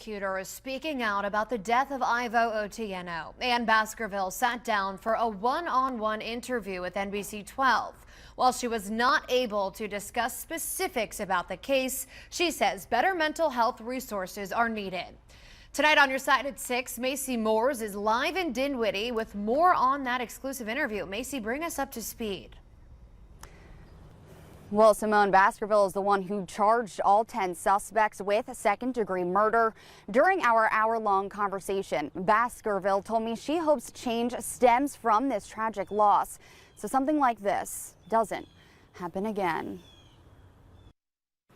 prosecutor is speaking out about the death of Ivo Otieno. And Baskervill sat down for a one-on-one interview with NBC12. While she was not able to discuss specifics about the case, she says better mental health resources are needed. Tonight on your side at 6, Macy Moores is live in Dinwiddie with more on that exclusive interview. Macy, bring us up to speed. Well, Simone, Baskervill is the one who charged all 10 suspects with second-degree murder. During our hour-long conversation, Baskervill told me she hopes change stems from this tragic loss, so something like this doesn't happen again.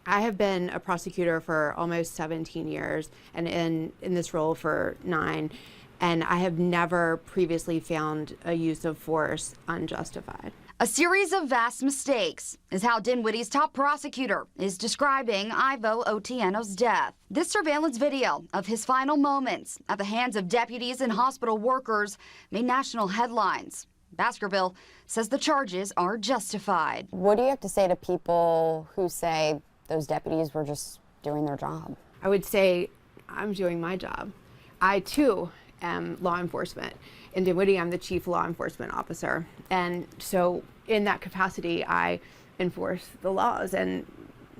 I have been a prosecutor for almost 17 years and in this role for 9, and I have never previously found a use of force unjustified. A series of vast mistakes is how Dinwiddie's top prosecutor is describing Ivo Otieno's death. This surveillance video of his final moments at the hands of deputies and hospital workers made national headlines. Baskervill says the charges are justified. What do you have to say to people who say those deputies were just doing their job? I would say I'm doing my job. I, too, am law enforcement. In Dinwiddie, I'm the chief law enforcement officer. And so in that capacity, I enforce the laws, and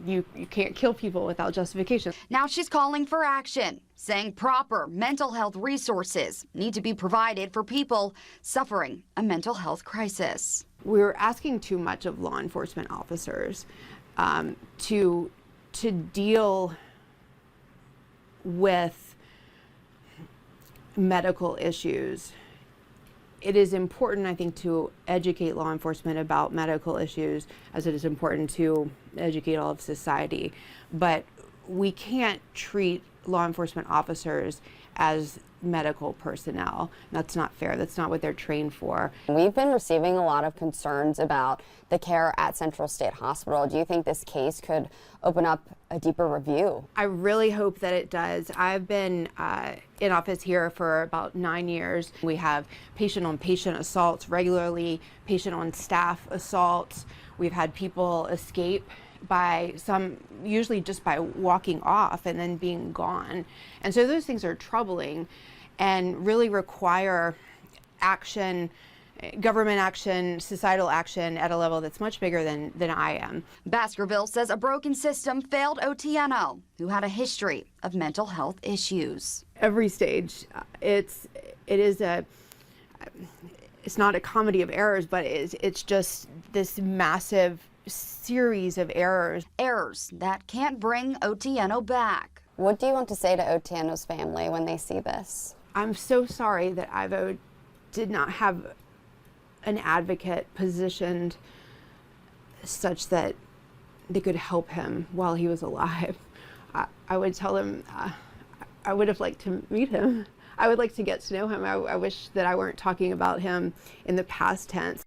you can't kill people without justification. Now she's calling for action, saying proper mental health resources need to be provided for people suffering a mental health crisis. We're asking too much of law enforcement officers to deal with medical issues. It is important, I think, to educate law enforcement about medical issues as it is important to educate all of society. But we can't treat law enforcement officers as medical personnel. That's not fair. That's not what they're trained for. We've been receiving a lot of concerns about the care at Central State Hospital. Do you think this case could open up a deeper review? I really hope that it does. I've been in office here for about 9 years. We have patient-on-patient assaults regularly, patient-on-staff assaults. We've had people escape by usually just by walking off and then being gone. And so those things are troubling and really require action, government action, societal action at a level that's much bigger than I am. Baskervill says a broken system failed Otieno, who had a history of mental health issues. Every stage, it's not a comedy of errors, but it's just this massive series of errors. Errors that can't bring Otieno back. What do you want to say to Otieno's family when they see this? I'm so sorry that Ivo did not have an advocate positioned such that they could help him while he was alive. I would tell him I would have liked to meet him. I would like to get to know him. I wish that I weren't talking about him in the past tense.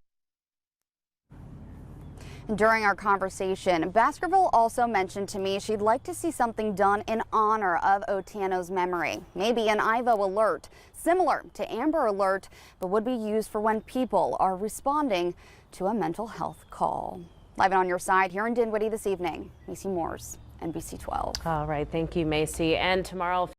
During our conversation, Baskervill also mentioned to me she'd like to see something done in honor of Otieno's memory. Maybe an Ivo alert, similar to Amber Alert, but would be used for when people are responding to a mental health call. Live and on your side here in Dinwiddie this evening, Macy Moores, NBC12. All right, thank you, Macy. And tomorrow